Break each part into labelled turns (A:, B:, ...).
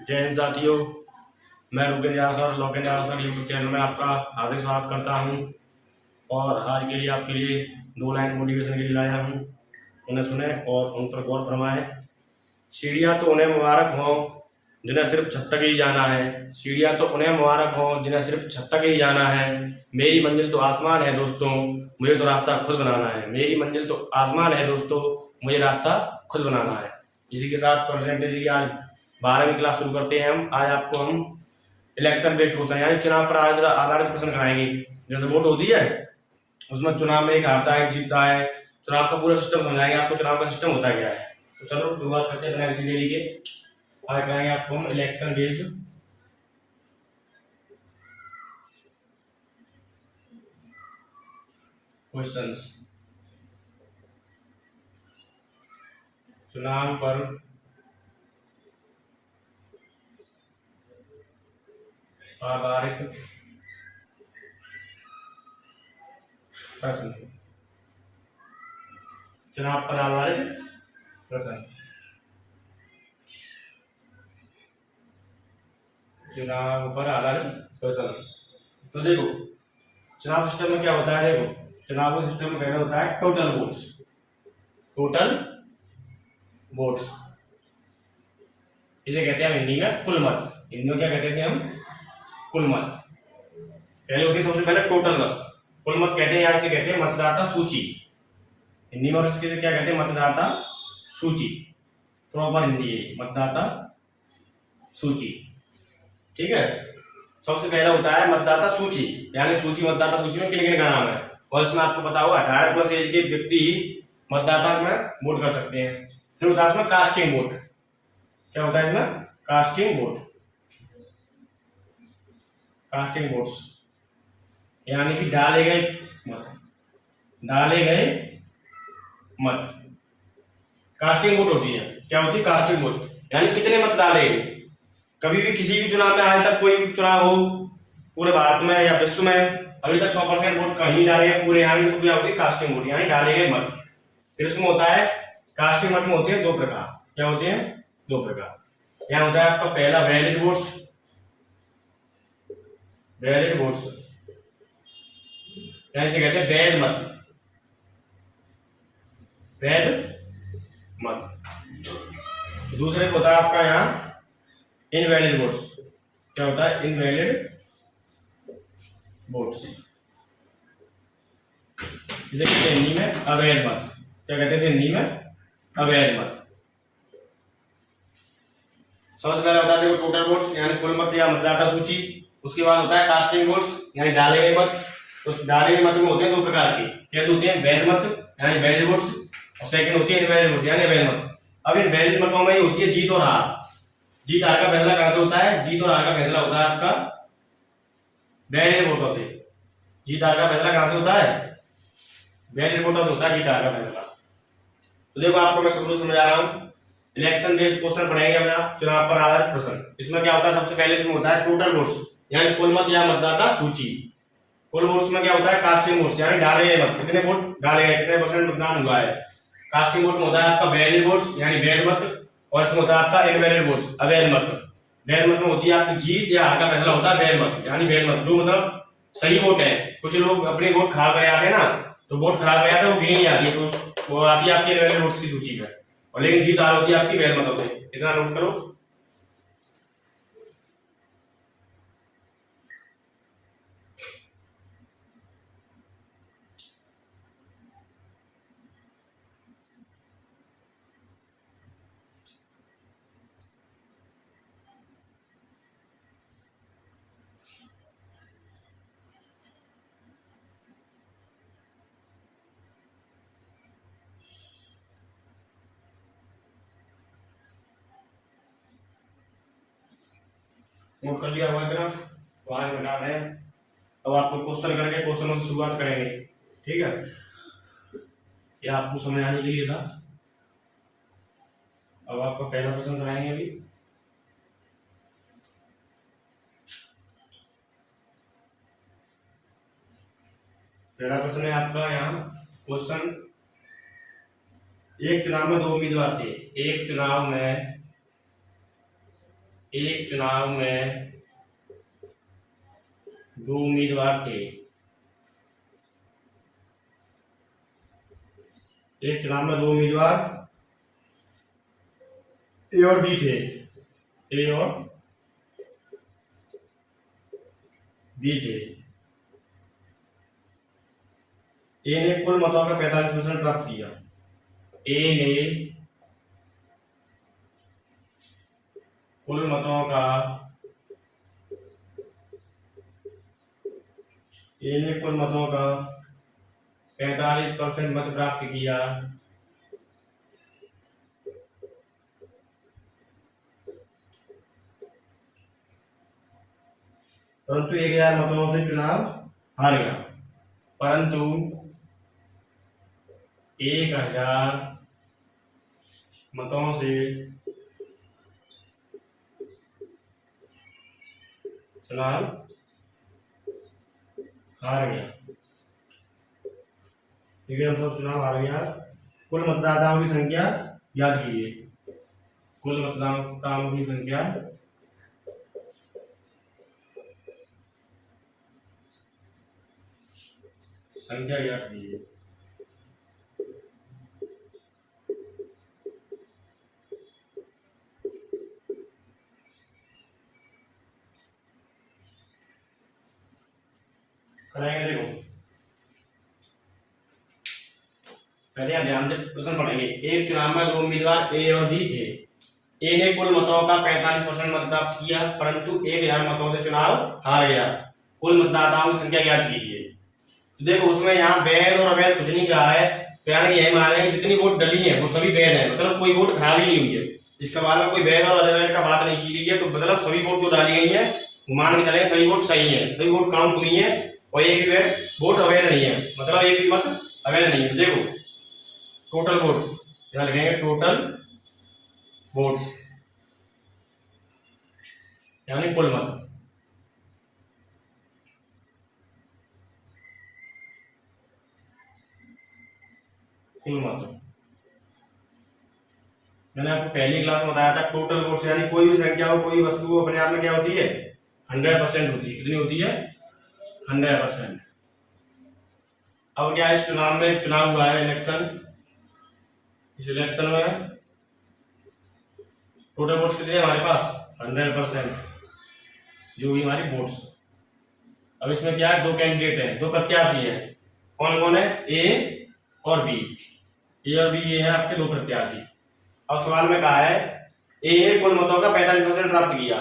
A: जय हिंद साथियों, मैं रुपेंद्र यासर लोकेंद्र यासर यूट्यूब चैनल में आपका हार्दिक स्वागत करता हूं। और आज के लिए आपके लिए 2 लाइन मोटिवेशन के लिए लाया हूं, उन्हें सुने और उन पर गौर फरमाएं। सीढ़ियां तो उन्हें मुबारक हों जिन्हें सिर्फ छत तक ही जाना है। सीढ़ियां तो उन्हें मुबारक हों जिन्हें सिर्फ छत तक ही जाना है। मेरी मंजिल तो आसमान है दोस्तों, मुझे तो रास्ता खुद बनाना है। मेरी मंजिल तो आसमान है दोस्तों, मुझे रास्ता खुद बनाना है। इसी के साथ परसेंटेज की आज 12वीं क्लास शुरू करते हैं। आज आपको हम इलेक्शन बेस्ड क्वेश्चन यानी चुनाव पर आधारित प्रश्न कराएंगे। जैसे वोट होती है उसमें चुनाव में एक हारता है, एक जीतता है। चुनाव का पूरा सिस्टम समझाएंगे आपको, चुनाव का सिस्टम होता क्या है। तो चलो शुरुआत करते हैं बिना किसी देरी के। आज कराएंगे आपको हम इलेक्शन बेस्ड क्वेश्चंस। चुनाव पर आधारित प्रश्न। चुनाव पर आधारित प्रश्न। चुनाव पर आधारित प्रश्न। तो देखो चुनाव सिस्टम में क्या होता है। देखो चुनाव के सिस्टम में पहले होता है टोटल वोट्स। टोटल वोट्स इसे कहते हैं हिंदी में कुल मत। हिंदी में क्या कहते हैं हम, कुल मत। पहले होती है सबसे पहले टोटल मत, कुल मत कहते हैं। यहाँ से कहते हैं मतदाता सूची हिंदी में, और इसके क्या कहते हैं मतदाता सूची। प्रॉपर हिंदी है मतदाता सूची, ठीक है। सबसे पहला होता है मतदाता सूची यानी सूची। मतदाता सूची में किन किन का नाम है, और इसमें आपको पता होगा 18+ एज के व्यक्ति ही मतदाता में वोट कर सकते हैं। फिर होता है इसमें कास्टिंग वोट। क्या होता है इसमें, कास्टिंग वोट। कास्टिंग वोट्स यानी कि डाले गए मत। डाले गए मत कास्टिंग वोट होती है। क्या होती है कास्टिंग वोट यानी कितने मत डाले। कभी भी किसी भी चुनाव में आज तक कोई भी चुनाव हो पूरे भारत में या विश्व में अभी तक 100% वोट कहीं डाले हैं पूरे यहाँ में, तो क्या होती है कास्टिंग वोट यानी डाले गए मत। फिर इसमें होता है कास्टिंग मत में होते हैं 2 प्रकार। क्या होते हैं, 2 प्रकार। यहाँ होता है आपका पहला वैलिड वोट्स। वैलिड वोट्स यानी इसे कहते हैं वैध मत। वैध मत। दूसरे को होता है आपका यहाँ इनवैलिड वोट्स। क्या होता है, इनवैलिड वोट्स। इसे कहते हैं हिंदी में अवैध मत। क्या कहते हैं हिंदी में, अवैध मत। सबसे पहले बता दें टोटल वोट्स यानी कुल मत या मतदाता सूची। उसके बाद होता है कास्टिंग वोट्स यानी डाले गए मत। तो डाले गए मत में होते हैं 2 प्रकार के। कैसे होते हैं, वैध मत यानी वैलिड वोट्स, और सेकंड होती है इनवैलिड वोट्स यानी अवैध मत। अब इन वैलिड मतों में ही होती है जीत और हार। जीत हार का फैसला कहां से होता है, जीत और हार का फैसला होता है आपका वैलिड वोटों से। जीत हार का फैसला कहां से होता है, वैलिड वोटों से होता है जीत हार का फैसला। तो देखो आपको मैं शुरू समझा रहा हूं। इलेक्शन बेस्ड क्वेश्चन पढ़ेंगे अपना चुनाव पर आधारित प्रश्न। इसमें क्या होता है, सबसे पहले इसमें होता है टोटल वोट्स यानी कुल मत या मतदाता सूची। कुल वोट्स में क्या होता है कास्टिंग वोट्स यानी डाले गए मत, कितने वोट डाले गए, कितने % मतदान हुआ है। कास्टिंग वोट में होता है आपका वैलिड वोट्स यानी वैध मत, और इसमें होता है आपका इनवैलिड वोट्स अवैध मत। वैध मत में होती है आपकी जीत या हार का फैसला होता है वैध मत यानी वैध मत, जो मतलब सही वोट है। कुछ लोग अपने वोट खराब कर आते हैं ना, तो वोट खराब कर आते हैं वो गिनी नहीं आती है, तो वो आती है आपकी इनवैलिड वोट्स की सूची में। और लेकिन जीत हार होती है आपकी वैध मतों से। इतना नोट करो। नोट कर लिया होगा इतना, तो आगे बता रहे हैं। अब आपको क्वेश्चन करके क्वेश्चनों से शुरुआत करेंगे, ठीक है। ये आपको समझ आने के लिए था। अब आपको पहला प्रश्न कराएंगे अभी। पहला प्रश्न है आपका यहाँ क्वेश्चन, एक चुनाव में 2 उम्मीदवार थे। एक चुनाव में एक चुनाव में दो उम्मीदवार थे। एक चुनाव में दो उम्मीदवार ए और बी थे। ए और बी थे। ए ने कुल मतों का 45% प्राप्त किया। ए ने कुल मतों का 45% मत प्राप्त किया। परंतु 1000 मतों से चुनाव हार गया। परंतु 1000 मतों से चुनाव हार गया। ठीक है, मतलब चुनाव हार गया। कुल मतदाताओं की संख्या याद कीजिए। कुल मतदाताओं की संख्या याद कीजिए। करेंगे, देखो पहले आप ध्यान से प्रश्न पढ़ेंगे। एक चुनाव में दो उम्मीदवार ए और बी थे। ए ने कुल मतों का 45% मत प्राप्त किया, परंतु 1000 मतों से चुनाव हार गया। कुल मतदाताओं की संख्या ज्ञात कीजिए। तो देखो उसमें यहाँ वैध और अवैध कुछ नहीं कहा है। यानी यही मान लें कि जितनी वोट डली है वो सभी वैध है, मतलब कोई वोट खराब ही नहीं हुई है। इस सवाल में कोई वैध और अवैध का बात नहीं की गई है। तो मतलब सभी वोट जो डाली गई है मान के चले सभी वोट सही है, सभी वोट काउंट हुई है और एक भी वोट अवैध नहीं है, मतलब एक भी मत अवैध नहीं है। देखो टोटल वोट्स यहाँ लिखेंगे, टोटल वोट्स यानी कुल मत। कुल मत मैंने आपको पहली क्लास में बताया था। टोटल वोट्स यानी कोई भी संख्या हो, कोई वस्तु हो, अपने आप में क्या होती है 100% होती है। कितनी होती है 100%। अब क्या इस चुनाव में चुनाव हुआ है, इलेक्शन। इस इलेक्शन में टोटल वोट्स कितने हमारे पास 100% जो हुई हमारी वोट्स। अब इसमें क्या है, दो कैंडिडेट है, दो प्रत्याशी है। कौन कौन है, ए और बी। ए और बी ये है आपके दो प्रत्याशी। अब सवाल में कहा है ए ने कुल मतों का 45% प्राप्त किया।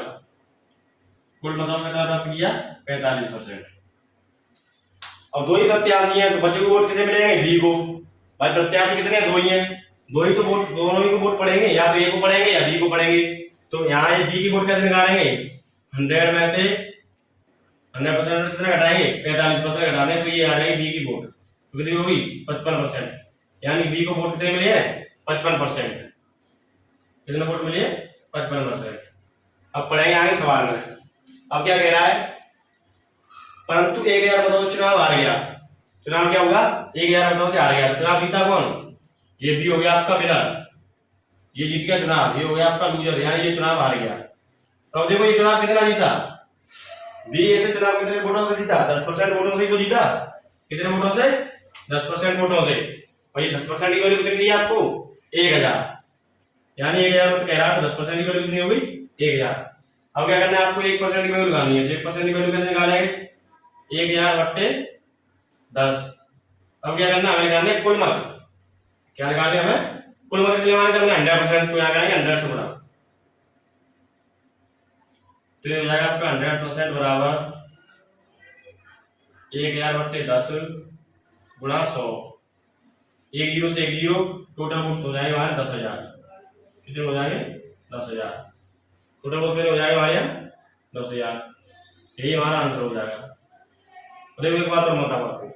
A: कुल मतों का कितना प्राप्त किया 45%। अब दो ही प्रत्याशी हैं तो बचे हुए वोट किसे मिलेंगे, बी को। भाई प्रत्याशी कितने हैं, दो ही हैं, दो ही तो वोट, दोनों ही को वोट पड़ेंगे, या तो ए को पड़ेंगे या बी को पड़ेंगे। तो यहाँ ये बी की वोट कैसे निकालेंगे, 100 में से 100% कितना घटाएंगे 45% घटा दें तो ये आ जाएगी बी की वोट। तो कितनी होगी 55%। यानी बी को वोट कितने मिले हैं 55%। कितने वोट मिले 55%। अब पढ़ेंगे आगे सवाल में। अब क्या कह रहा है, परंतु 1000 मतों से चुनाव हार गया। चुनाव क्या हुआ 1000 मतों से हार गया। चुनाव जीता कौन, ये बी हो गया आपका विनर, ये जीत गया चुनाव, ये हो गया आपका लूजर, यानी ये चुनाव हार गया। तो देखो ये चुनाव कितना जीता, बी ऐसे चुनाव कितने वोटों से जीता, 10% वोटों से ही तो जीता। कितने वोटों से 10% वोटों से। और ये 10% की वैल्यू कितनी दी आपको 1000, यानी 1000 मत कह रहा है तो 10% की वैल्यू कितनी हो गई 1000। अब क्या करना है आपको 1% की वैल्यू निकालनी है। 1% की वैल्यू कैसे निकालेंगे, 1000/10। अब क्या करना है, हमें निकालना है कुल मत। क्या निकालने हमें कुल मत के लिए मान करना 100%। तो यहाँ करेंगे 100 से गुणा, तो ये हो जाएगा आपका 100% बराबर 1000/10 गुणा 100। एक जीरो से एक जीरो, टोटल वोट हो जाएगा हमारे 10,000। कितने हो जाएंगे 10,000। टोटल वोट कितने हो जाएगा हमारे यहाँ 10,000। यही हमारा आंसर हो जाएगा। और एक बात और बताओ आपको,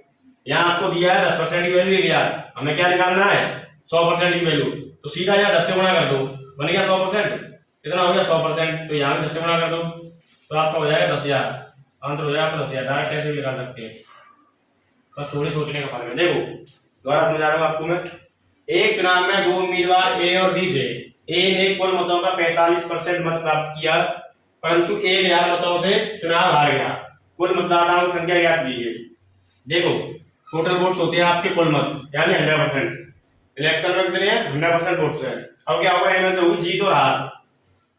A: यहाँ आपको दिया है 10% की वैल्यू 1000, हमें क्या निकालना है 100% की वैल्यू। तो सीधा यहाँ 10 से गुणा कर दो, बन गया 100%। कितना हो गया 100%। तो यहाँ 10 से गुणा कर दो तो आपका हो जाएगा 10,000। आंसर हो जाएगा 10,000। डायरेक्ट ऐसे भी निकाल सकते हैं, बस थोड़ी सोचने का फर्क है। देखो दोबारा समझा रहा हूँ आपको मैं। एक चुनाव में दो उम्मीदवार ए और बी थे। ए ने कुल मतों का 45% मत प्राप्त किया, परंतु 1000 मतों से चुनाव हार गया। कुल मतदाताओं की संख्या ज्ञात कीजिए। देखो टोटल वोट्स होते हैं आपके कुल मत यानी 100%। इलेक्शन में कितने हैं 100% वोट्स हैं। अब क्या होगा, इनमें से हुई जीत और हार।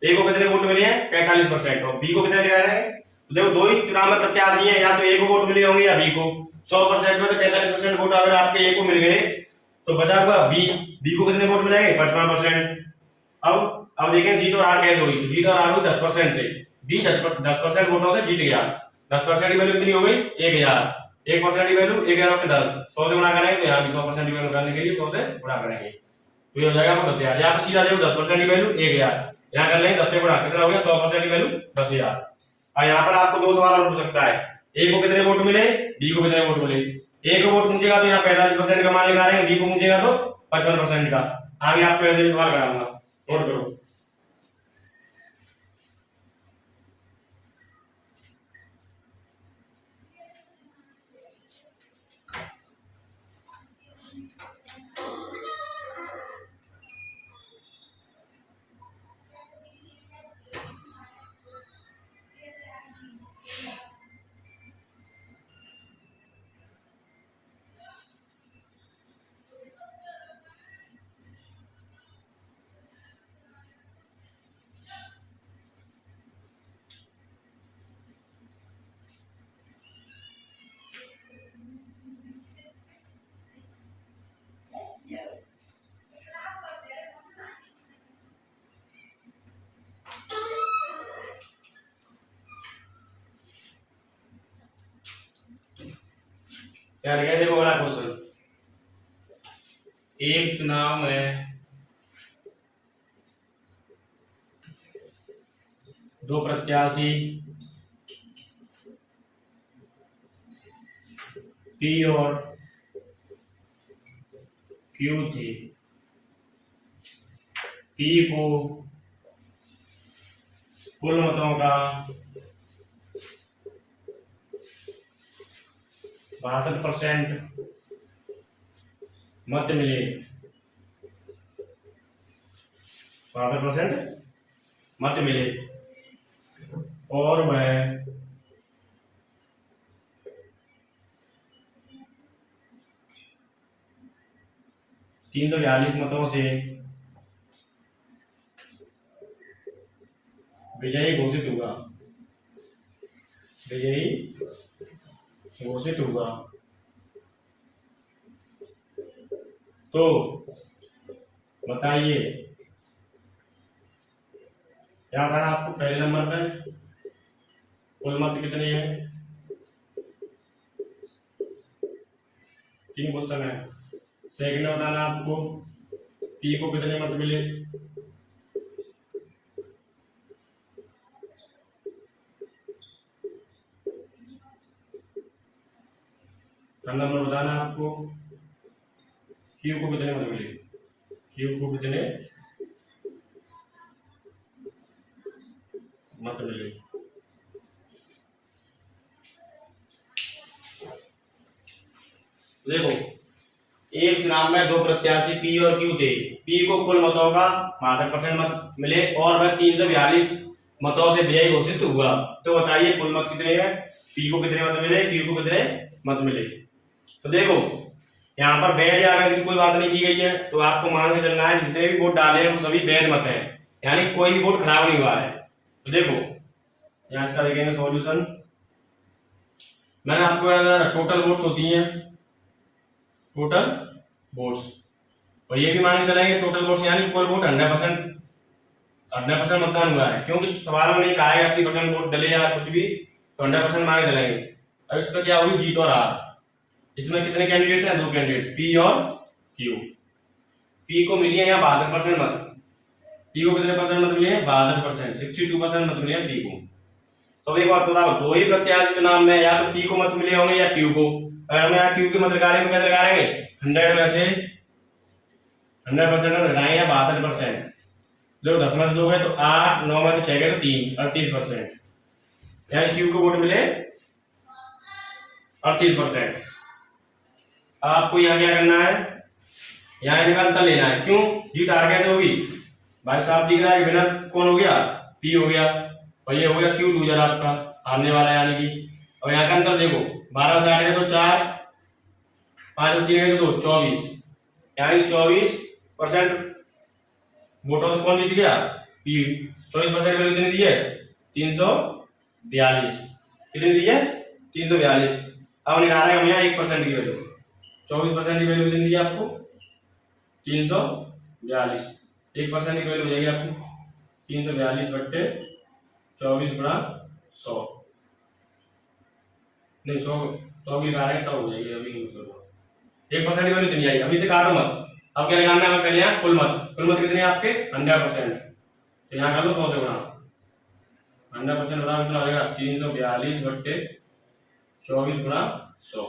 A: ए को कितने वोट मिले हैं 45% और बी को कितने दिखा रहे हैं। तो देखो दो ही चुनाव में प्रत्याशी हैं, या तो ए को वोट मिले होंगे या बी को। 100% में तो 45% वोट अगर आपके ए को मिल गए तो बचा हुआ बी। बी को कितने वोट मिलेंगे 55%। अब देखें जीत और हार कैसे हुई। तो जीत और हार हुई 10% से। बी 10% वोटों से जीत गया। 10% की वैल्यू कितनी हो गई 1000। 1% की वैल्यू 1000 पे 10 100 से गुणा करेंगे तो यहाँ भी 100% की वैल्यू निकालने के लिए 100 से गुणा करेंगे तो ये हो जाएगा आपको 10,000। यहाँ पर सीधा देखो 10% की वैल्यू 1000, यहाँ कर लेंगे 10 से गुणा, कितना हो गया 100% की वैल्यू 10,000। और यहाँ पर आपको दो सवाल और पूछ सकता है, ए को कितने वोट मिले, बी को कितने वोट मिले। ए को वोट पूछेगा तो यहाँ 45% का मान निकालेंगे, बी को पूछेगा तो 55% का। आगे आपको ऐसे सवाल कराऊंगा, नोट करो। क्या लिखा है देखो अगला क्वेश्चन। एक चुनाव में दो प्रत्याशी पी और क्यू थे। पी को कुल मतों का 62% मत मिले। 62% मत मिले और वह 342 मतों से विजयी घोषित हुआ। विजयी घोषित हुआ तो बताइए, यहाँ पर आपको पहले नंबर पे कुल मत कितने हैं, 3 क्वेश्चन है। सेकंड में बताना आपको पी को कितने मत मिले, थर्ड नंबर बताना आपको क्यू को कितने मत मिले, क्यू को कितने मत मिले। देखो एक चुनाव में दो प्रत्याशी पी और क्यू थे। पी को कुल मतों का 62% मत मिले और वह 342 मतों से विजयी घोषित हुआ। तो बताइए कुल मत कितने हैं, पी को कितने मत मिले, क्यू को कितने मत मिले। तो देखो यहाँ पर वैध या अवैध की कोई बात नहीं की गई है, तो आपको मान के चलना है जितने भी वोट डाले हैं वो सभी वैध मत हैं, यानी कोई भी वोट खराब नहीं हुआ है। तो देखो यहाँ इसका देखेंगे सॉल्यूशन। मैंने आपको टोटल वोट्स होती हैं, टोटल वोट्स, और ये भी मान के चलेंगे टोटल वोट्स यानी कुल वोट 100% मतदान हुआ है, क्योंकि सवाल में नहीं कहा है 80% वोट डले या कुछ भी, तो 100% मान के चलेंगे। और इस पर क्या होगी जीत और हार। इसमें कितने कैंडिडेट हैं, 2 कैंडिडेट पी और क्यू। पी को मिली है यहाँ 62% मत, पी को कितने परसेंट मत मिले हैं 62%, 62% मत मिले हैं पी को। तो एक बात बताओ, दो ही प्रत्याशी चुनाव में या तो पी को मत मिले होंगे या क्यू को। अगर हम यहाँ क्यू के मत लगाएंगे क्या लगाएंगे 100 में से 100% में लगाएंगे या 62%। जो 10 में से 2 है तो 8, 9 में से 6 है तो 3, 38%। यानी क्यू को वोट मिले 38%। आपको यहाँ क्या करना है, यहाँ इनका अंतर लेना है। क्यों जीत हार कैसे होगी, भाई साहब दिख रहा है विनर कौन हो गया, पी हो गया। और ये हो गया क्यू लूजर आपका, हारने वाला है यानी कि। और यहाँ का अंतर देखो, 12 से 8 तो 4, 5 और 3 तो 2, 24, यानी 24% वोटों से कौन जीत गया? पी। 24% वैल्यू कितनी दी है? 342। कितनी दी है? 342। अब निकाला है हम यहाँ 1% की वैल्यू। 24% की वैल्यू कितनी दी है आपको? 342। 1% की वैल्यू हो जाएगी आपको 342 बट्टे 24 गुणा 100। नहीं 100 की लगा रहे तब हो जाएगी, अभी नहीं करूँगा। 1% की वैल्यू इतनी आई। अभी से काटो मत। अब क्या लगाना है? पहले यहाँ कुल मत। कुल मत कितने आपके? 100%। तो यहाँ कर लो 100 से गुणा। 100% बराबर कितना हो जाएगा? 342 बट्टे 24 गुणा 100।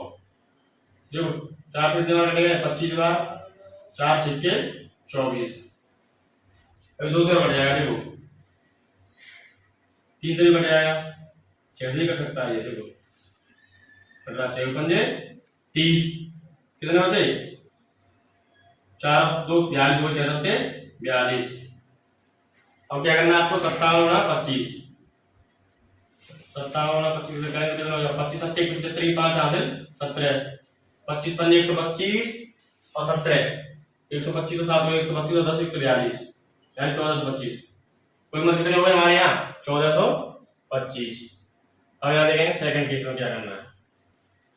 A: देखो 4 से कितना कटेगा? 25 बार, 4 छिक्के 24। अभी 2 से कट जाएगा। देखो 3 से भी कट जाएगा, 6 से ही कट सकता है ये। देखो 15 6 पंजे 30, कितने बचे? 4 2 42 को 6 सत्ते 42। अब क्या करना है आपको? 57 गुणा 25। 57 गुणा 25 से करेंगे कितना हो जाएगा? 25 7 175, 5 हासिल 17। 25 पंजे 125 और 17, 125 और 7 125 और 10 142, यानी 1425। कुल मत कितने हो गए हमारे यहाँ? 1425। अब यहाँ देखेंगे सेकंड केस में क्या करना है।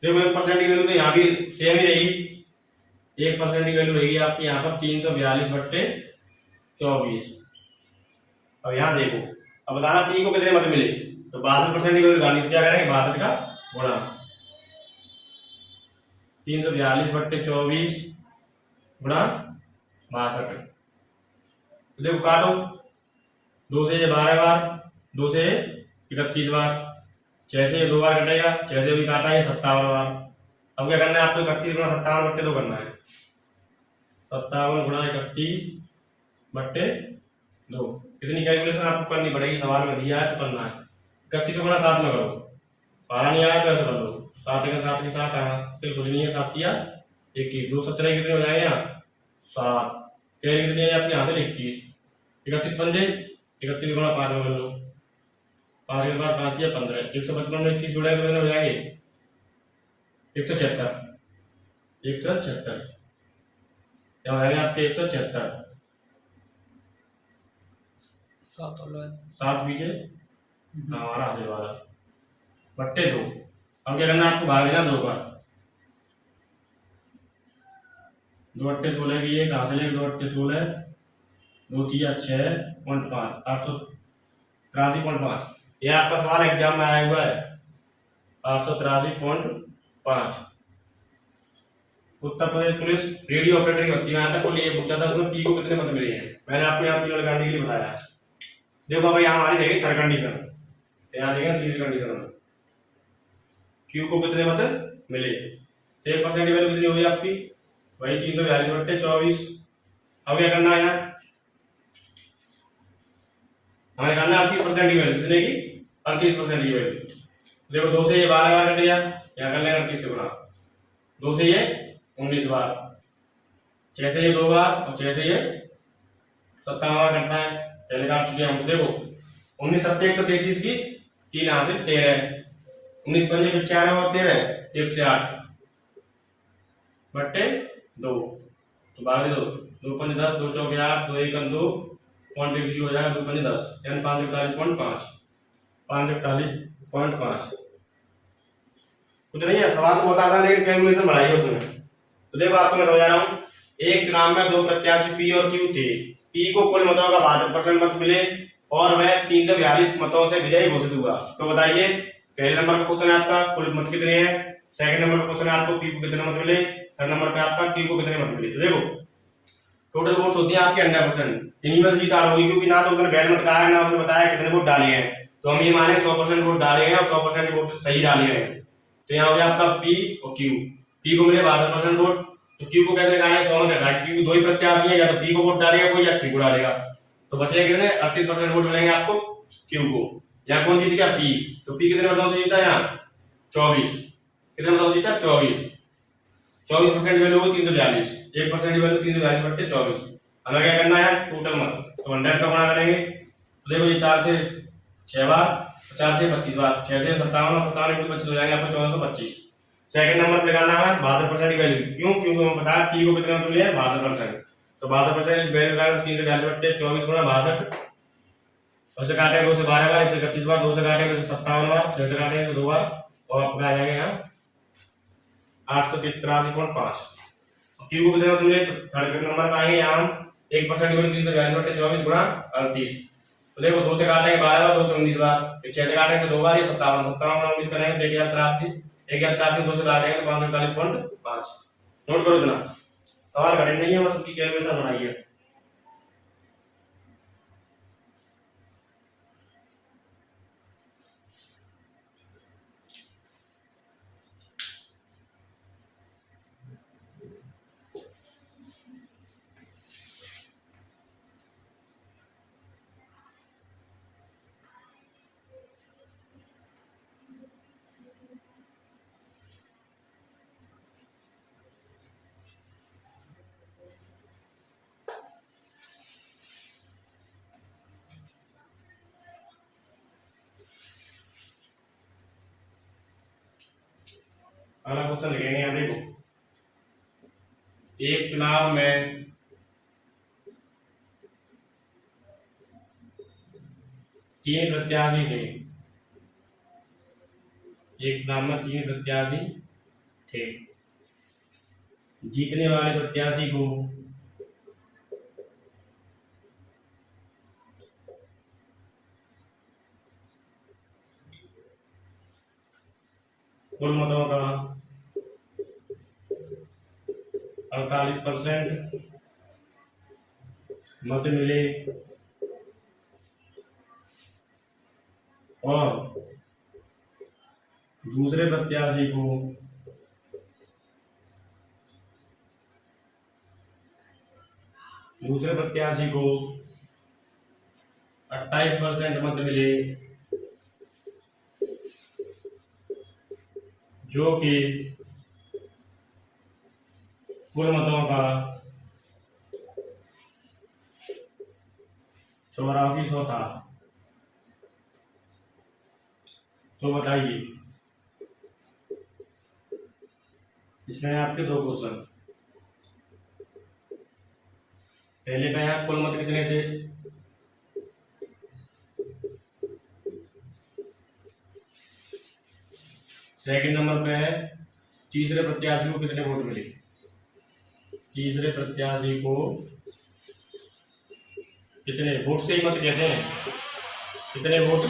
A: देखो 1% की वैल्यू तो यहाँ भी सेम ही रहेगी। 1% की वैल्यू रहेगी आपकी यहाँ पर 342 बट्टे 24। अब यहाँ देखो, अब बताना पी को कितने मत मिले। तो 62% की वैल्यू निकालनी, तो क्या करेंगे? 62 का गुणा 342 बट्टे 24 गुणा 62। देखो काटो, 2 से ये 12 बार, 2 से 31 बार, 6 से 2 बार कटेगा, 6 से भी काटा है 57 बार। अब क्या करना है आपको? 31 गुणा 57 बट्टे 2 करना है। 57 गुणा 31 बट्टे 2। कितनी कैलकुलेशन आपको करनी पड़ेगी? सवाल में दिया है तो करना है। 31 गुणा 7 में करो, 12 नहीं आया तो ऐसे कर लो। 7 के 7 के 7 आया, फिर कुछ नहीं है, 7 किया 21, 2 17 कितने हो जाएंगे यहाँ? 7। कैरी कितनी है आपके यहाँ से? 21। 31 पंजे 31 गुणा 5 में कर लो, 5 के बाद 5 या 15, 155 में 21 जुड़ा कितने हो जाएंगे? 176। 176 क्या हो जाएगा आपके? 176। 7 बीजे हमारा हासिल वाला बट्टे 2। अब क्या करना है आपको? भाग देना 2 बार। 2 बट्टे 16 की एक हासिल है, 2 बट्टे 16, 2 3 6.5, 883.5। ये आपका सवाल एग्जाम में आया हुआ है, 883.5। Uttar Pradesh police radio operator की भर्ती में आया था, कोई ये पूछा था उसमें पी को कितने मत मिले हैं। मैंने आपको यहाँ पी लगाने के लिए बताया। देखो बाबा यहाँ हमारी रहेगी थर्ड कंडीशन, यहाँ देखेंगे तीसरी कंडीशन में क्यू को कितने मत मिले। 1% की वैल्यू कितनी होगी आपकी? वही 342 बट्टे 24। अब क्या करना है? यहाँ हमें करना है 38% की वैल्यू। कितने की? 38% की वैल्यू। देखो 2 से ये 12 बार कट गया, यहाँ कर लेंगे 38 से गुणा। 2 से ये 19 बार, 6 से ये 2 बार और 6 से ये 57 बार करता है, पहले काट चुके हैं हम। देखो 19 7 133 की 3 यहाँ से 13, 19 पंजे 95 और 13 1 से 8 बट्टे 2। तो भाग दे 2 पंजे 10, 2 चौके 8, 2 1 2 क्वांटिटी हो जाएगा 2 पंजे 10, यानी 541.5। 541.5 कुछ नहीं है। सवाल तो बहुत आसान है लेकिन कैलकुलेशन बढ़ाइए उसमें। तो देखो आपको मैं समझा रहा हूँ। एक चुनाव में 2 प्रत्याशी पी और क्यू थे। पी को कुल मतों का 72% मत मिले और वह 342 मतों से विजयी घोषित हुआ। तो बताइए पहले नंबर का क्वेश्चन है आपका कुल मत कितने हैं, सेकंड नंबर का क्वेश्चन है आपको पी को कितने मत मिले, थर्ड नंबर पे आपका क्यू को कितने मत मिले। तो देखो टोटल वोट्स होती है आपके 100%। इन्हीं में से जीत होगी, क्योंकि ना तो उसने गैर मत कहा है ना उसने बताया कितने वोट डाले हैं। तो हम ये माने 100% वोट डाले हैं और 100% वोट सही डाले हैं। तो यहाँ हो गया आपका पी और क्यू। पी को मिले 62% वोट, तो क्यू को कैसे निकालेंगे? 100 में घटा, क्योंकि 2 ही प्रत्याशी है, या तो पी को वोट डालेगा कोई या क्यू को डालेगा। तो बचे कितने? 38% वोट मिलेंगे आपको क्यू को। यहाँ कौन जीत गया? पी। तो पी कितने मतों से जीता? यहाँ 24। कितने मतों से जीता? 24। 24% वैल्यू होगी 342, 1% की वैल्यू 342 बट्टे 24। हमें क्या करना है? टोटल मत, तो 100 का गुणा करेंगे। तो देखो ये 4 से 6 बार 50 से 25 बार 6 से 57 और 57 into 25 हो जाएंगे आपको 1425। सेकंड नंबर पे निकालना है 62% की वैल्यू। क्यों? क्योंकि हमें पता है पी को कितने मतलब लिया है 62%। तो 62% की वैल्यू निकालें 342/24 गुणा 62 और से काटेंगे 2 से 12 बार 131 बार 2 से काटेंगे 57 बार 6 से काटेंगे 2 बार और आपका आ जाएगा यहाँ 883.5। क्यू को कितने मतलब लिया तो थर्ड नंबर पे आएंगे यहाँ 1% की वैल्यू 342/24 गुणा 38। तो देखो 2 से काटेंगे 12 बार 2 से 19 बार 6 से काटेंगे 2 बार ये 57 57 19 करेंगे तो 1083 2 से काटेंगे तो 541.5। नोट करो इतना सवाल कठिन नहीं है बस उसकी कैलकुलेशन बनाइए। अगला क्वेश्चन लिखेंगे यहाँ देखो, एक चुनाव में 3 प्रत्याशी थे। एक चुनाव में 3 प्रत्याशी थे। जीतने वाले प्रत्याशी को कुल मतों का 48% मत मिले और दूसरे प्रत्याशी को 28% मत मिले जो कि कुल मतों का 8400 था। तो बताइए इसमें आपके 2 क्वेश्चन। पहले पे यहाँ कुल मत कितने थे, सेकंड नंबर पे है तीसरे प्रत्याशी को कितने वोट मिले। तीसरे प्रत्याशी को कितने वोट से ही मत कहते हैं, कितने वोट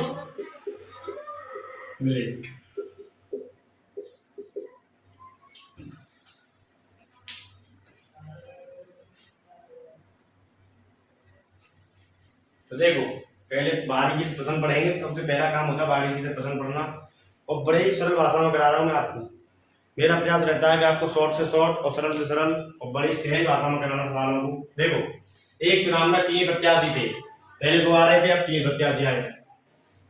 A: मिले। तो देखो पहले बारीकी से प्रश्न पढ़ेंगे। सबसे पहला काम होता है बारीकी से प्रश्न पढ़ना और बड़े ही सरल भाषा में करा रहा हूं मैं आपको। मेरा प्रयास रहता है कि आपको शॉर्ट से शॉर्ट और सरल से सरल और बड़ी सहज भाषा में कराना सवालों को। देखो एक चुनाव में 3 प्रत्याशी थे, पहले 2 आ रहे थे अब 3 प्रत्याशी आए।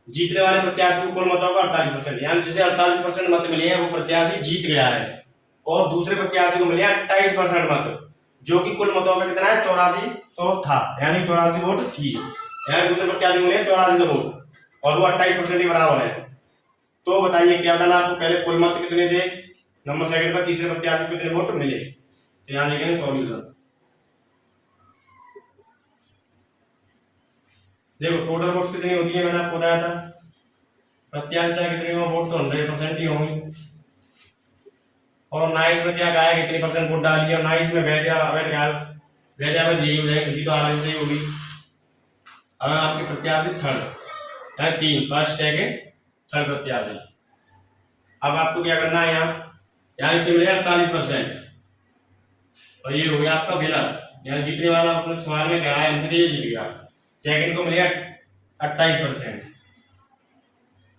A: जीतने वाले प्रत्याशी को कुल मतों का 48%, यानी जिसे 48% मत मिले हैं वो प्रत्याशी जीत गया है और दूसरे प्रत्याशी को मिले 28% मत जो कि कुल मतों का कितना है 8400 था, यानी 84 वोट थी। यानी दूसरे प्रत्याशी को मिले 84 वोट और वो 28% के बराबर है। तो बताइए क्या करना आपको, पहले कुल मत कितने थे, नंबर सेकंड पर तीसरे प्रत्याशी को कितने वोट मिले। तो यहाँ लिखेंगे सॉल्यूशन। देखो टोटल वोट्स कितनी होती है मैंने आपको बताया था, प्रत्याशी चाहे कितनी हो वोट तो 100% ही होंगी। और नाइस में क्या कहा है कितनी परसेंट वोट डाली है, नाइस में वैध अवैध यही हो जाएगी, जी तो आराम से होगी। अगर आपके प्रत्याशी थर्ड यानी 3 फर्स्ट सेकंड थर्ड प्रत्याशी। अब आपको क्या करना है यहाँ इसे मिले 48% और ये हो गया आपका विनर, यानी जीतने वाला उसने सवाल में कहा है हमसे ये जीत गया। सेकंड को मिलेगा 28%।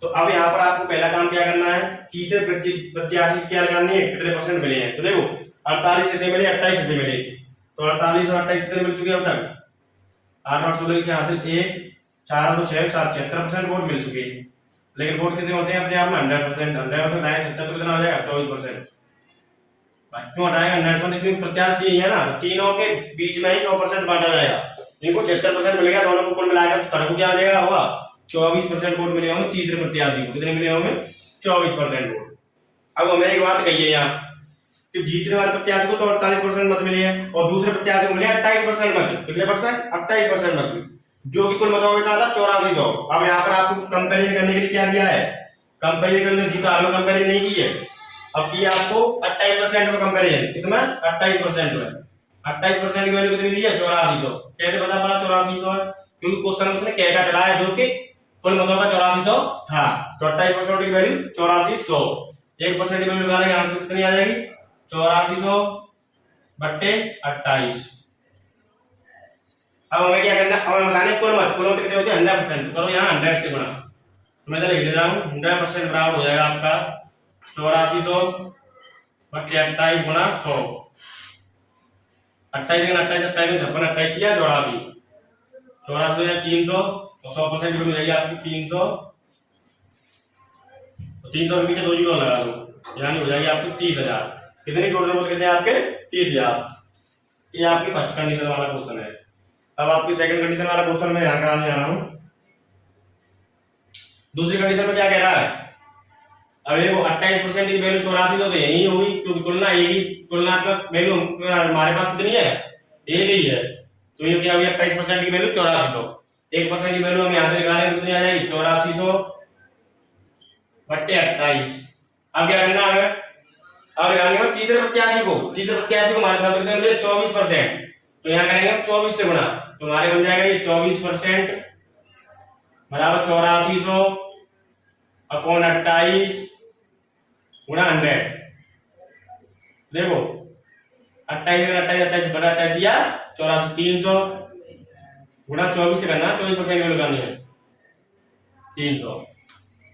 A: तो अब यहाँ पर आपको पहला काम क्या करना है, तीसरे प्रत्याशी क्या लगानी है कितने परसेंट मिले हैं। तो देखो 48 से मिले 28 से मिले, तो 48 और 28 कितने मिल चुके अब तक 8 और 16 86 1 4 2 6 7 76% वोट मिल चुके। लेकिन वोट कितने होते हैं अपने आप में 100%, 100% तो कितना हो जाएगा 24%। क्यों हटाएगा 100%, क्योंकि प्रत्याशी है ना, तीनों के बीच में ही 100% बांटा जाएगा। इनको 76% मिलेगा, दोनों को कुल मिलाकर तो तरफ क्या आ जाएगा होगा 24% वोट मिले होंगे तीसरे प्रत्याशी को। कितने मिले होंगे? 24% वोट। अब हमें एक बात कही है यहाँ कि जीतने वाले प्रत्याशी को तो 48% मत मिले हैं और दूसरे प्रत्याशी को मिले 28% मत। कितने परसेंट? 28% मत, जो कि कुल मतों का था 8400। अब यहाँ पर आपको कंपेरिजन करने के लिए क्या दिया है? कंपेरिजन करने जीता हमें कंपेरिजन नहीं की है, अब की आपको 28% में कंपेरिजन। इसमें 28% में 28% की वैल्यू कितनी दी है? 8400। कैसे पता पड़ा 8400 है? क्योंकि क्वेश्चन में उसने कह का चला है जो कि कुल मतों का 8400 था, तो 28% की वैल्यू 8400। 1% की वैल्यू निकालेंगे आंसर कितनी आ जाएगी? 8400 बट्टे 28। अब हमें क्या करना? अब हमें बताने कुल मत कितने होते हैं? 100%। करो यहाँ 100 से गुणा, तो मैं तो लिख दे रहा हूँ 100% बराबर हो जाएगा आपका 8400 बट्टे 28 गुणा 100। 28 गुना 28 27 56 28 किया 84। 84 या 300 तो 100% की मिल जाएगी आपकी 300। 300 के पीछे 2 जीरो लगा दो, यानी हो जाएगी आपकी 30,000। कितनी टोटल वोट कितने आपके? 30,000। ये आपकी फर्स्ट कंडीशन वाला क्वेश्चन है। अब आपकी सेकंड कंडीशन वाला क्वेश्चन मैं यहाँ कराने जा रहा हूँ। दूसरी कंडीशन में क्या कह रहा है? अब देखो 28% की वैल्यू 8400 तो यही होगी क्योंकि तुलना एक तुलनात्मक वैल्यू हमारे पास कितनी है? एक ही है, तो ये क्या होगी? 28% की वैल्यू 8400। 1% की वैल्यू हम यहाँ से निकालेंगे कितनी आ जाएगी? 8400 बट्टे 28। अब क्या करना है? अब लगाएंगे तीसरे प्रत्याशी को हमारे साथ कितने मिले? 24%। तो यहाँ करेंगे हम 24 से गुणा, तो हमारे बन जाएगा ये 24% बराबर 8400 अपॉन 28 गुणा 100। देखो 28 बटा 28 दिया 84। 300 गुणा 24 से करना, 24% की वैल्यू करनी है 300।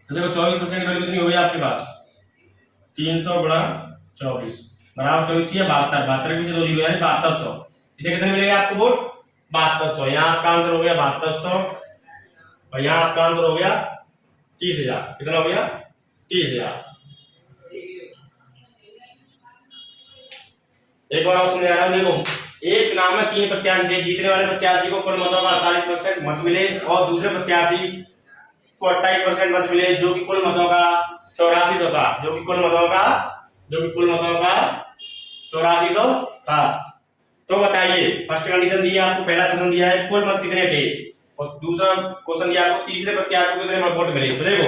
A: तो देखो 24% की वैल्यू कितनी होगी आपके पास? 300 गुणा 24 बराबर 24 थी 72। 72 के पीछे 2 जीरो यानी 7200। इसे कितने मिलेगा आपको वोट? 7200। यहाँ आपका आंसर हो गया 7200 और यहाँ आपका आंसर हो गया 30,000। कितना हो गया? 30,000। एक बार और समझा रहा हूं, देखो एक चुनाव में 3 प्रत्याशी थे। जीतने वाले प्रत्याशी को कुल मतों का 48% मत मिले और दूसरे प्रत्याशी को 28% मत मिले, जो कि कुल मतों का 8400 था। जो कि कुल मतों का 8400 था। तो बताइए फर्स्ट कंडीशन दी है आपको, पहला क्वेश्चन दिया है कुल मत कितने थे और दूसरा क्वेश्चन दिया आपको तीसरे प्रत्याशी को कितने वोट मिले। तो देखो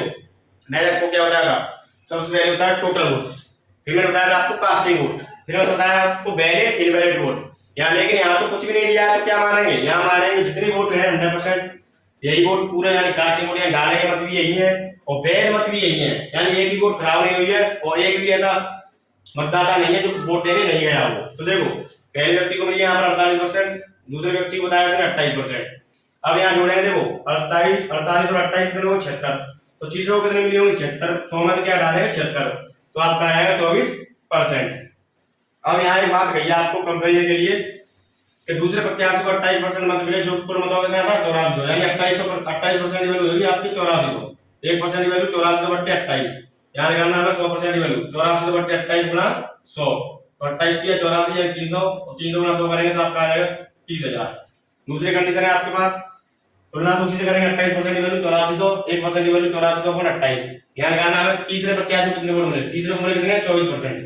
A: मैं आपको क्या बताया, सबसे पहले होता है टोटल वोट, फिर मैंने बताया आपको कास्टिंग वोट, फिर मैंने बताया आपको वैलिड इनवैलिड वोट। यहाँ लेकिन यहाँ तो कुछ भी नहीं दिया है, तो क्या मानेंगे? यहाँ मानेंगे जितनी वोट है 100% यही वोट पूरे, यानी कास्टिंग वोट यहाँ डाले के मत भी यही है और वैध मत भी यही है, यानी एक भी वोट खराब नहीं हुई है और एक भी ऐसा मतदाता नहीं है जो वोट देने नहीं गया हो। तो देखो पहले व्यक्ति को मिली यहाँ पर 48%, दूसरे व्यक्ति को बताया 28%। अब यहाँ जोड़ेंगे, देखो 48 और 28 कितने हो 76, तो तीसरे को कितने मिली होंगी 76। 100 में क्या डालेंगे 76, तो आपका आएगा 24%। अब यहाँ एक बात कही आपको कंपेरिजन के लिए कि दूसरे प्रत्याशी को 28% मत मिले, जो कुल मतों का था 8400, यानी 28% की वैल्यू होगी आपकी 8400। 1% की वैल्यू 8400 बट्टे 28, यहाँ निकालना है 100% की वैल्यू 8400 बट्टे 28 गुणा 100, तो 28 किया 84 या 300, 300 गुणा 100 करेंगे तो आपका आएगा 30,000। दूसरी कंडीशन है आपके पास, तुलना तो उसी से करेंगे 28% की वैल्यू 8400, 1% की वैल्यू 8400 अपॉन 28, यहाँ निकालना है तीसरे प्रत्याशी कितने वोट मिले। तीसरे को मिले कितने 24%,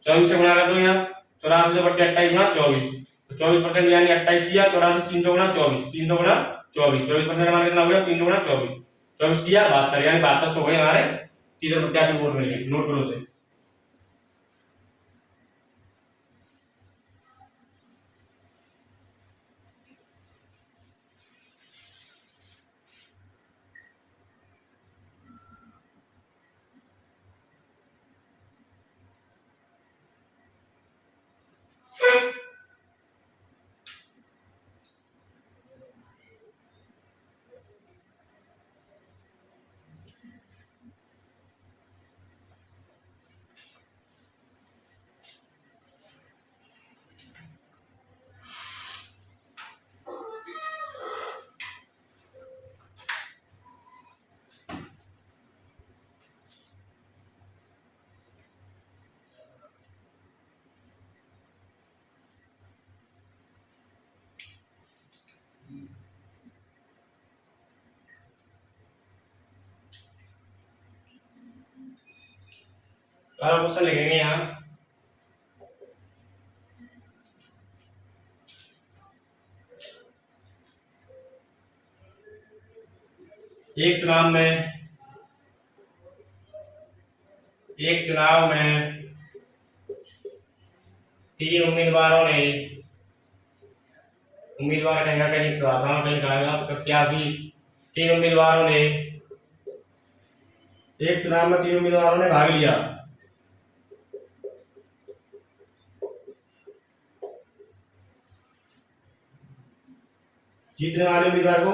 A: 24 से गुणा कर दो, यहाँ 8400 बट्टे 28 गुणा 24, तो 24% यानी 28 किया 84, 300 गुणा 24, 300 गुणा 24, 24% हमारा कितना हो गया 300 गुणा 24, 24 किया 72, यानी 7200 हो गए हमारे तीसरे प्रत्याशी वोट मिले। नोट करो से क्वेश्चन लिखेंगे यहाँ। एक चुनाव में 3 उम्मीदवारों ने, उम्मीदवार कहेगा कहीं प्रार्थना कहीं कहेगा प्रत्याशी, 3 उम्मीदवारों ने, एक चुनाव में 3 उम्मीदवारों ने भाग लिया। जीतने वाले उम्मीदवार को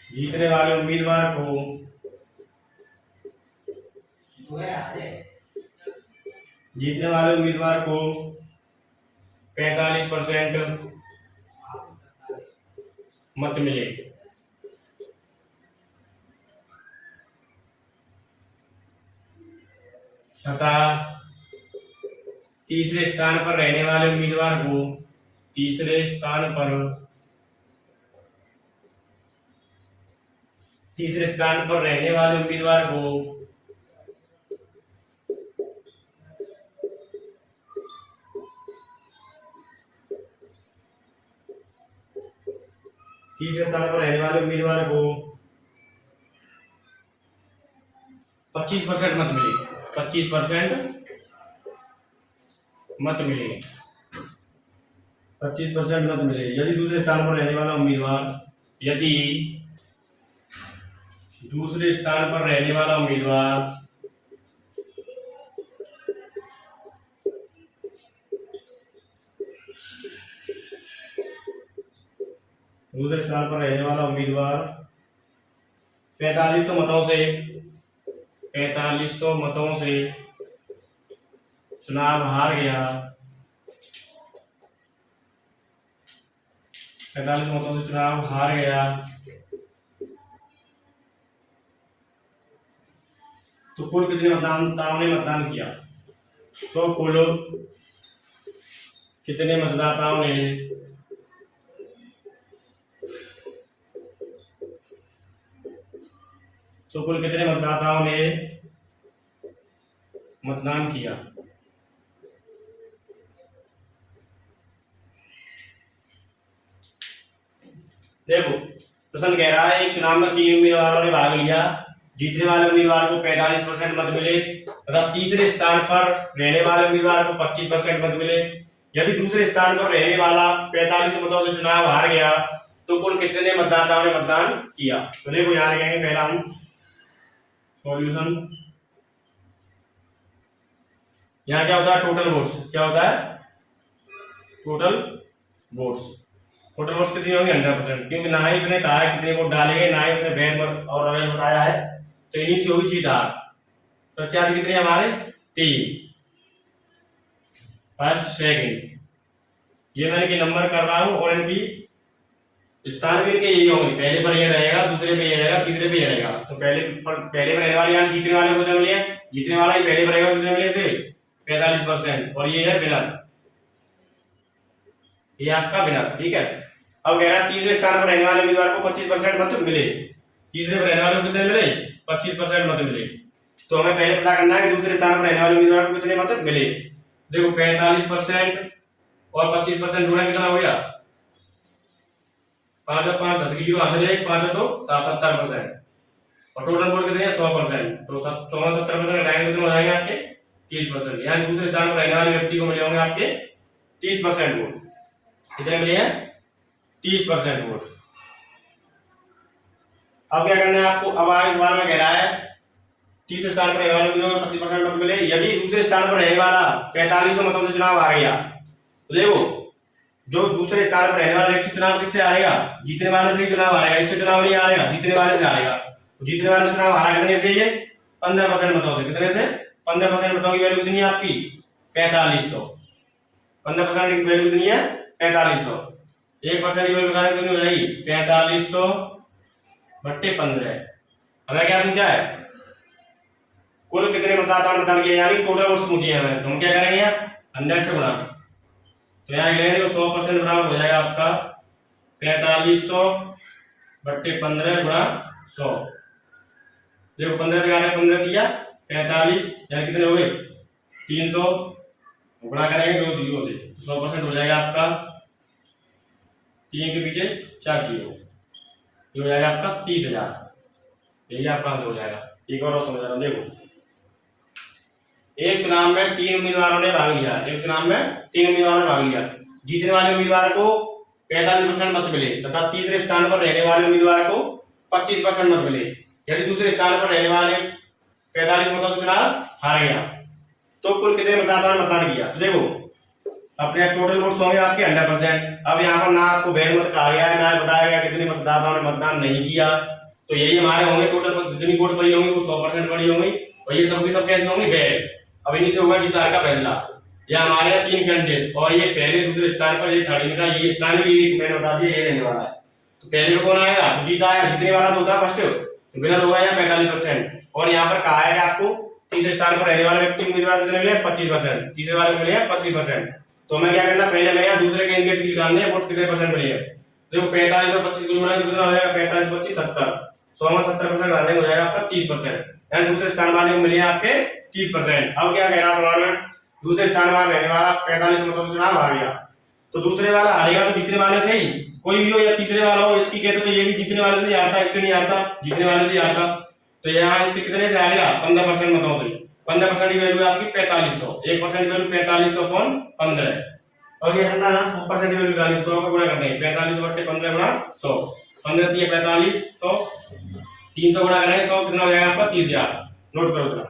A: जीतने वाले उम्मीदवार को 45% मत मिले। तथा तीसरे स्थान पर रहने वाले उम्मीदवार को 45% मत मिले। 25% मत मिले। 25% मत मिले यदि दूसरे स्थान पर रहने वाला उम्मीदवार दूसरे स्थान पर रहने वाला उम्मीदवार 4500 मतों से चुनाव हार गया, 45 मतों से चुनाव हार गया, तो कुल कितने मतदाताओं ने मतदान किया? तो कुल कितने मतदाताओं ने मतदान किया? देखो प्रश्न कह रहा है एक चुनाव में 3 उम्मीदवारों ने भाग लिया, जीतने वाले उम्मीदवार को 45% मत मिले तथा तीसरे स्थान पर रहने वाले उम्मीदवार को 25% मत मिले। यदि दूसरे स्थान पर रहने वाला 45 मतों से चुनाव हार गया तो कुल कितने मतदाताओं ने मतदान किया? तो देखो यहाँ लिखेंगे पहला हम सॉल्यूशन। यहाँ क्या होता है? Total votes. क्या होता है? Total votes. टोटल वोट्स कितनी होंगी? 100%, क्योंकि ना ही उसने कहा है कितने वोट डाले गए, ना ही उसने वैध और अवैध बताया है, तो इन्हीं से होगी जीत हार। प्रत्याशी कितने हमारे? 3, फर्स्ट सेकंड। ये मैंने कि नंबर कर रहा हूं और इनकी स्थान भी इनके यही होंगे, पहले पर ये रहेगा, दूसरे पे ये रहेगा, तीसरे पे ये रहेगा। तो पहले पर रहने वाले यानी जीतने वाले को मिले, जीतने वाला ही पहले पर रहेगा, दूसरे मिले से 45% और ये है विनर, ये आपका विनर। ठीक है। अब कह रहा है तीसरे स्थान पर रहने वाले उम्मीदवार को 25% मत मिले। तीसरे पर रहने वाले को कितने मिले? 25% मत मिले। तो हमें पहले पता करना है कि दूसरे स्थान पर रहने वाले उम्मीदवार को कितने मत मिले। देखो 45% और 25% जोड़ा कितना हो गया? 5 और 5 10 की 0 हासिल है, 5 और 2 70%। और टोटल वोट कितने हैं? 100%। तो 70% घटाएंगे कितने हो जाएंगे आपके? 30%। यानी दूसरे स्थान पर रहने वाले व्यक्ति को मिले होंगे आपके 30% वोट। कितने मिले हैं? 30% वोट। अब क्या करना है आपको? अब इस बार में कह रहा है तीसरे स्थान पर रहने वाले उम्मीदवार को 25% मत मिले यदि दूसरे स्थान पर रहने वाला 4500 मतों से चुनाव हार गया। तो देखो जो दूसरे स्थान पर रहने वाला व्यक्ति चुनाव किससे हारेगा? जीतने वाले से ही चुनाव हारेगा, इससे चुनाव नहीं हारेगा, जीतने वाले से हारेगा। तो जीतने वाले से चुनाव हारा कितने से? ये 15% मतों से। कितने से? 15% मतों की वैल्यू कितनी है आपकी? 4500। 15% की वैल्यू कितनी है? 4500। 1% की वैल्यू कितनी हो जाएगी? 4500 बट्टे 15। हमें क्या पूछा है? कुल कितने मतदाता मतदान किया, यानी टोटल वोट्स पूछी है हमें। तो हम क्या करेंगे? 100 से गुणा। तो यहाँ लेंगे तो 100% बराबर हो जाएगा आपका 4500 बट्टे 15 गुणा 100। देखो 15 से 15 दिया 45, यानी कितने हो गए 300, गुणा करेंगे दो जीरो से 100% हो जाएगा आपका। 3 के पीछे 4 जीरो, ये हो जाएगा आपका 30,000। यही आपका आंसर हो जाएगा। एक और समझ रहा हूं, देखो एक चुनाव में 3 उम्मीदवारों ने भाग लिया, एक चुनाव में 3 उम्मीदवारों ने भाग लिया। जीतने वाले उम्मीदवार को 45% मत मिले तथा तीसरे स्थान पर रहने वाले उम्मीदवार को 25% मत मिले। यदि दूसरे स्थान पर रहने वाले 45 मतों से चुनाव हार गया तो कुल कितने मतदाताओं ने मतदान किया? तो देखो अपने टोटल वोट्स होंगे आपके 100%। अब यहाँ पर ना आपको वैध मत कहा गया है, ना बताया गया कितने मतदाताओं ने मतदान नहीं किया, तो यही हमारे होंगे टोटल जितनी वोट पड़ी होंगी वो 100% पड़ी होंगी, और ये सब की सब कैसे होंगे वैध। अब इन्हीं से होगा जीता का फैसला। या हमारे यहाँ 3 कैंडिडेट्स और ये पहले दूसरे स्थान पर, ये थर्ड इनका ये स्थान भी मैंने बता दिया ये रहने वाला है। तो पहले को कौन आएगा? तो जीता है, जीतने वाला तो होता है फर्स्ट, तो विनर होगा यहाँ 45%। और यहाँ पर कहा है कि आपको तीसरे स्थान पर रहने वाले व्यक्ति उम्मीदवार कितने मिले 25%, तीसरे वाले मिले 25%। तो हमें क्या करना, पहले मैं यहाँ दूसरे कैंडिडेट की निकालने वोट कितने परसेंट मिले हैं। देखो 45 और 25 को कितना हो जाएगा 45 25 70, 100 में 70% डालने हो जाएगा आपका 30%। यानी दूसरे स्थान वाले को मिले आपके 30%। अब क्या कह रहा सवाल में, दूसरे स्थान वाला रहने वाला 45 मतों से चुनाव हार गया, तो दूसरे वाला हारेगा तो जीतने वाले से ही, कोई भी हो या तीसरे वाला हो, इसकी कहते तो ये भी जीतने वाले से ही हारता, इससे नहीं हारता, जीतने वाले से ही हारता। तो यहाँ इससे कितने से हारेगा 15% मतों से। 15% की वैल्यू आपकी 4500, 1% वैल्यू 4500 अपॉन 15। और ये करना ना 100% की वैल्यू निकालनी, 100 का गुणा करते हैं 45 बट्टे 15 गुणा 100, 15 दिए 45, 100, 300 गुणा करेंगे 100 कितना हो जाएगा आपका 30,000। नोट करो जरा।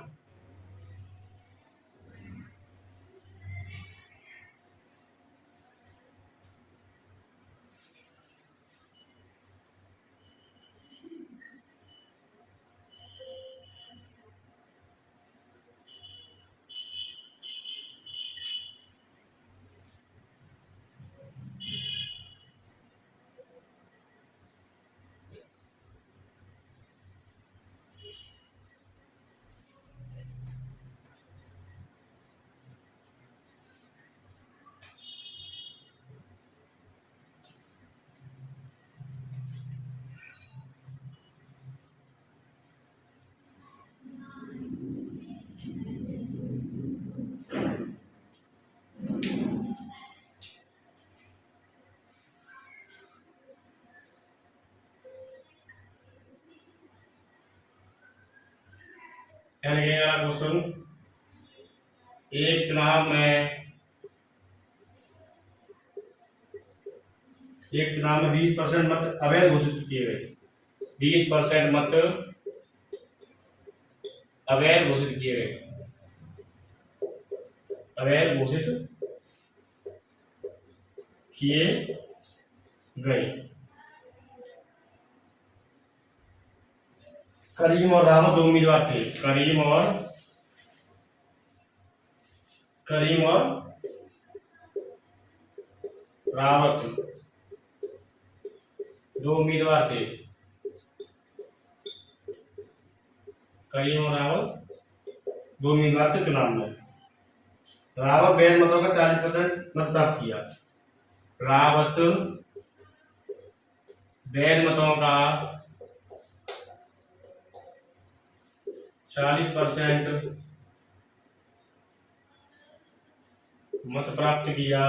A: क्वेश्चन, एक चुनाव में 20% मत अवैध घोषित किए गए, 20% मत अवैध घोषित किए गए, अवैध घोषित किए गए। करीम और रावत दो उम्मीदवार थे, करीम और रावत दो उम्मीदवार थे, करीम और रावत दो उम्मीदवार थे चुनाव में। रावत वैध मतों का 40% मत प्राप्त किया, रावत वैध मतों का 40% मत प्राप्त किया,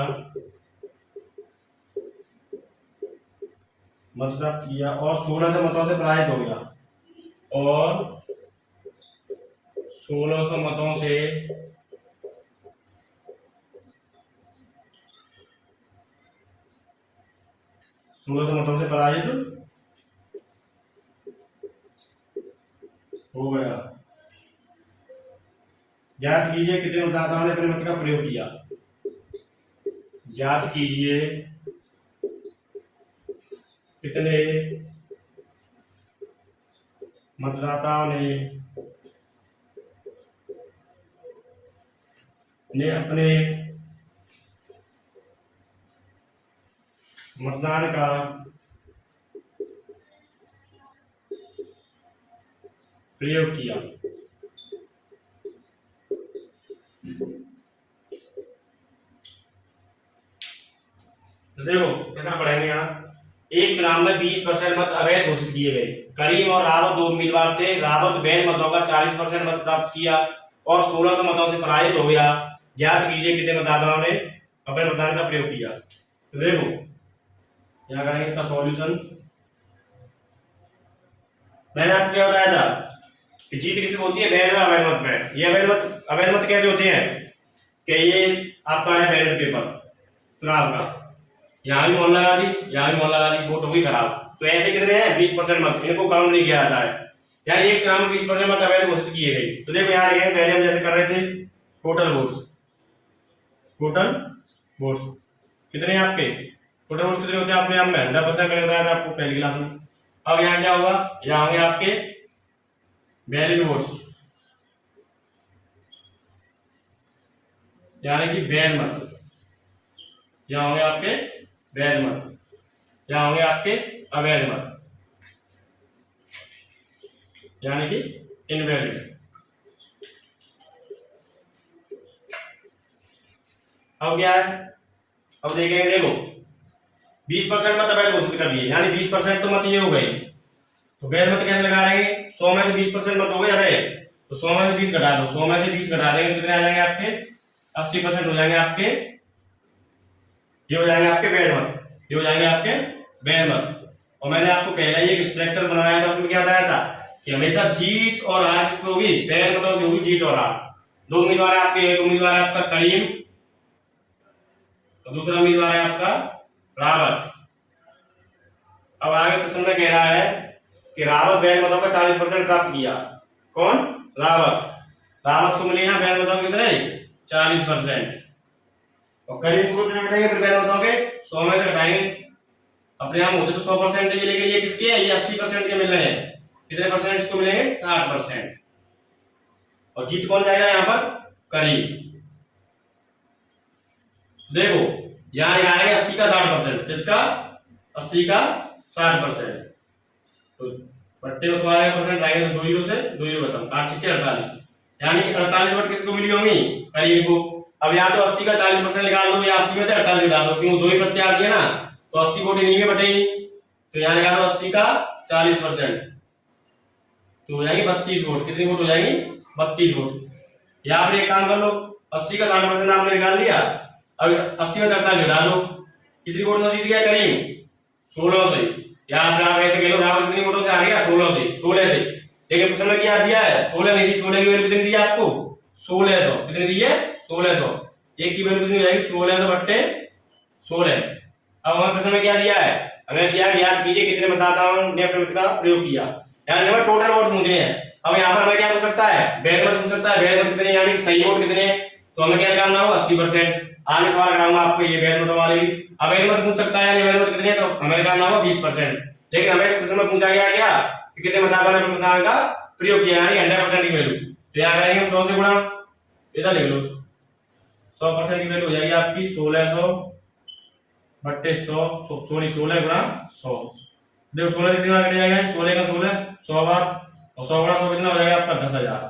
A: और 1600 मतों से पराजित हो गया, और 1600 मतों से पराजित हो गया। ज्ञात कीजिए कितने मतदाताओं ने अपने मत का प्रयोग किया। ज्ञात कीजिए कितने मतदाताओं ने अपने मतदान का प्रयोग किया। तो देखो ऐसा पढ़ेंगे यहाँ, एक चुनाव में 20% मत अवैध घोषित किए गए। करीम और रावत दो उम्मीदवार थे। रावत वैध मतों का 40% मत प्राप्त किया और 1600 मतों से पराजित हो गया। ज्ञात कीजिए कितने मतदाताओं ने अपने मतदान का प्रयोग किया। तो देखो यहाँ करेंगे इसका सॉल्यूशन। मैंने आपको क्या बताया था कि जीत किससे होती है, वैध और अवैध मत में। ये अवैध मत कैसे होते हैं कि ये आपका है बैलेट पेपर चुनाव का, यहाँ भी मोहर लगा दी, यहाँ भी मोहर लगा दी, वोट होगी खराब। तो ऐसे कितने हैं 20% मत, इनको काउंट नहीं किया जाता है। यानी एक चुनाव में 20% मत अवैध घोषित किए गए। तो देखो यहाँ देखें, पहले हम जैसे कर रहे थे टोटल वोट्स कितने हैं आपके, टोटल वोट्स कितने होते हैं अपने आप में 100%, मैंने बताया था आपको पहली क्लास में। अब यहाँ क्या होगा, यहाँ होंगे आपके वैलिड वोट्स, यानी कि वैध मत। यहाँ होंगे आपके वैध मत, यहाँ होंगे आपके अवैध मत, यानी कि इनवैलिड। अब क्या है, अब देखेंगे, देखो 20% मत अवैध घोषित कर दिए, यानी 20% तो मत ये हो गए। तो वैध मत कैसे लगा लेंगे, 100 में से 20% मत हो गए अवैध, तो 100 में से 20 घटा दो, 100 में से 20 घटा देंगे कितने आ जाएंगे आपके 80% हो जाएंगे आपके, ये हो जाएंगे आपके वैध मत, ये हो जाएंगे आपके वैध मत। और मैंने आपको पहले ही एक स्ट्रक्चर बनाया था, उसमें क्या बताया था कि हमेशा जीत और हार किसमें होगी, वैध मतों से होगी जीत और हार। दो उम्मीदवार आपके, एक उम्मीदवार है आपका करीम और दूसरा उम्मीदवार है आपका रावत। अब आगे प्रश्न में कह रहा है कि रावत वैध मतों का 40% प्राप्त किया। कौन, रावत को मिले यहाँ वैध मतों के कितने 40%, और करीम को कितने मिलेंगे फिर वैध मतों के 100 में से घटाएंगे, अपने आप होते तो 100% है, लेकिन ये किसके है, ये 80% के मिल रहे हैं। कितने परसेंट इसको मिलेंगे 60%। और जीत कौन जाएगा यहाँ पर, करीम। देखो यहाँ आएगा 80 का 60%, किसका 80 का 60%, तो बट्टे में 100% आएगा, तो 2 जीरो से 2 जीरो खत्म, 8 सिक्के 48, यानी कि 48 वोट किसको मिली होंगी, करीम को। अब यहाँ तो 80 का 40% निकाल दो, या 80 में से 48 डाल दो, क्योंकि 2 ही प्रत्याशी है ना, तो 80 वोट इन्हीं में बटेगी। तो यहाँ निकालो 80 का 40%, तो हो जाएगी 32 वोट। कितनी वोट हो जाएगी 32 वोट। यहाँ पर एक काम कर लो, 80 का 60% आपने निकाल लिया, अब 80 में 48 घटा दो, कितनी वोटों से जीत गया करीम, 16 से। यहाँ पर आप ऐसे कह लो रावत कितनी वोटों से आ गया, 16 से। लेकिन प्रश्न में क्या दिया है, 16 नहीं दी, 16 की वैल्यू कितनी दी आपको 1600, कितनी दी है 1600, एक की वैल्यू कितनी हो जाएगी 1600 बट्टे 16। अब हमें प्रश्न में क्या दिया है, हमें दिया ज्ञात कीजिए कितने मतदाताओं ने अपने मत का प्रयोग किया, यानी हमें टोटल वोट पूछे हैं। अब यहाँ पर हमें क्या पूछ सकता है, वैध मत पूछ सकता है, वैध मत कितने यानी सही वोट कितने, तो हमें क्या निकालना होगा 80%। आगे सवाल कराऊंगा आपको ये वैध मतों वाले भी। अवैध मत पूछ सकता है, यानी वैध मत कितने, तो हमें निकालना होगा 20%। लेकिन हमें इस प्रश्न में पूछा गया क्या कि कितने मतदाताओं ने अपने मतदान का प्रयोग किया, यानी 100% की वैल्यू। तो यहाँ करेंगे हम 100 से गुणा, इधर लिख लो 100% की वैल्यू हो जाएगी आपकी 1600 बट्टे 100, सॉरी 16 गुणा 100। देखो 16 कितनी बार कट जाएगा, 16 का 16 100 बार, और 100 गुणा 100 कितना हो जाएगा आपका 10,000,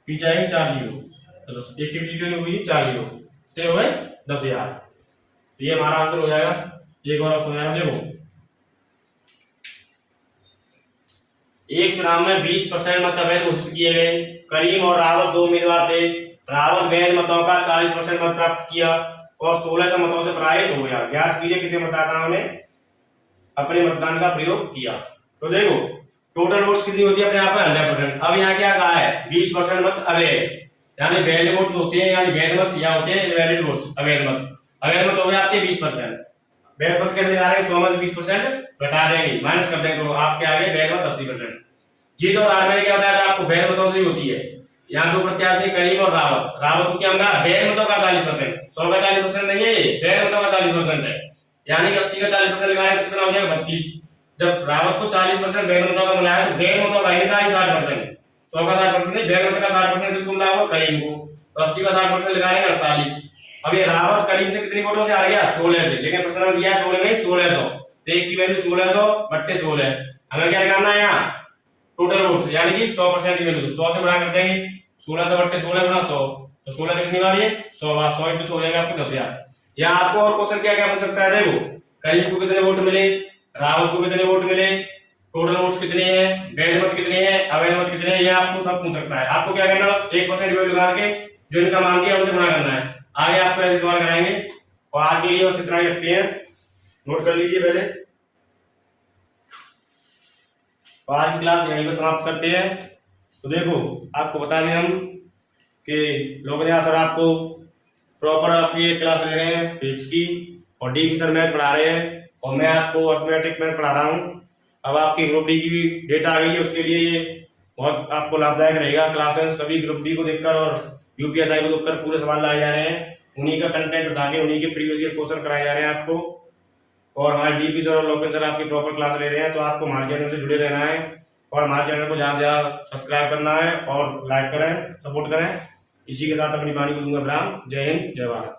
A: पीछे आएंगे 4 जीरो, तो 1 की जीरो नहीं हुई 4 जीरो, तो हो गए 10,000। तो ये हमारा आंसर हो जाएगा, एक और ऑप्शन हो जाएगा। देखो एक चुनाव में 20% मत अवैध घोषित किए गए। करीम और रावत दो उम्मीदवार थे। रावत वैध मतों का 40% मत प्राप्त किया और 1600 मतों से पराजित हो गया। ज्ञात कीजिए कितने मतदाताओं ने अपने मतदान का प्रयोग किया। तो देखो टोटल वोट्स कितनी होती है अपने आप में 100%। अब यहाँ क्या कहा है 20% मत अवैध, यानी वैलिड वोट्स होते हैं, यानी वैध मत या होते हैं इनवैलिड वोट्स। अवैध मत हो गए आपके 20%। वैध मत कैसे निकालेंगे, 100 में से 20% घटा देंगे, माइनस कर देंगे, तो आपके आगे वैध मत 80%। जीत और हार में क्या बताया था आपको, वैध मतों से ही होती है। यहाँ दो प्रत्याशी करीम और रावत को क्या होगा, वैध मतों का 40%, 100 का 40% नहीं है, ये वैध मतों का 40% है, यानी कि 80 का 40% लगाए तो कितना हो जाएगा 32। जब रावत को 40% वैध मतों का मिला है, तो वैध मतों का ही था 60%, 100 का 60% नहीं, वैध मतों का 60% किसको मिला होगा, करीम को, तो 80 का 60% लगाएंगे 48। अब ये रावत करीम से कितनी वोटों से आ गया 16 से, लेकिन प्रश्न में दिया 16 नहीं 1600, तो एक की वैल्यू 1600 बट्टे 16। हमें क्या निकालना है यहाँ टोटल वोट्स, यानी कि 100% की वैल्यू 100 से गुणा कर देंगे, 1600 बट्टे 16 गुणा 100, तो 16 कितनी बार ये 100 बार, 100 इंटू 100 हो जाएगा आपको 10,000। यहाँ आपको और क्वेश्चन क्या क्या बन सकता है, देखो करीब को कितने वोट मिले, रावत को कितने वोट मिले, टोटल वोट्स कितने हैं, वैध मत कितने हैं, अवैध मत कितने हैं, ये आपको सब पूछ सकता है। आपको क्या करना है, बस 1% वैल्यू लगा के जो इनका मान दिया उनसे गुणा करना है। आगे आपको ऐसे सवाल कराएंगे। और आज के लिए बस इतना ही रखते हैं, नोट कर लीजिए पहले। तो आज की क्लास यहीं पर समाप्त करते हैं। तो देखो आपको बता दें हम कि लोकन्यास सर आपको प्रॉपर आपकी एक क्लास ले रहे हैं फिजिक्स की, और डी की सर मैथ पढ़ा रहे हैं, और मैं आपको अर्थमेटिक मैथ पढ़ा रहा हूँ। अब आपकी ग्रुप डी की भी डेट आ गई है, उसके लिए ये बहुत आपको लाभदायक रहेगा। क्लासेस सभी ग्रुप डी को देखकर और यूपीएसआई को देखकर पूरे सवाल लाए जा रहे हैं, उन्हीं का कंटेंट बता के उन्हीं के प्रीवियस ईयर क्वेश्चन कराए जा रहे हैं आपको। और हमारे डीपी सर और लोकेन सर आपकी प्रॉपर क्लास ले रहे हैं। तो आपको हमारे चैनल से जुड़े रहना है और हमारे चैनल को ज़्यादा से ज़्यादा सब्सक्राइब करना है और लाइक करें, सपोर्ट करें। इसी के साथ अपनी वाणी को दूंगा विराम। जय हिंद, जय भारत।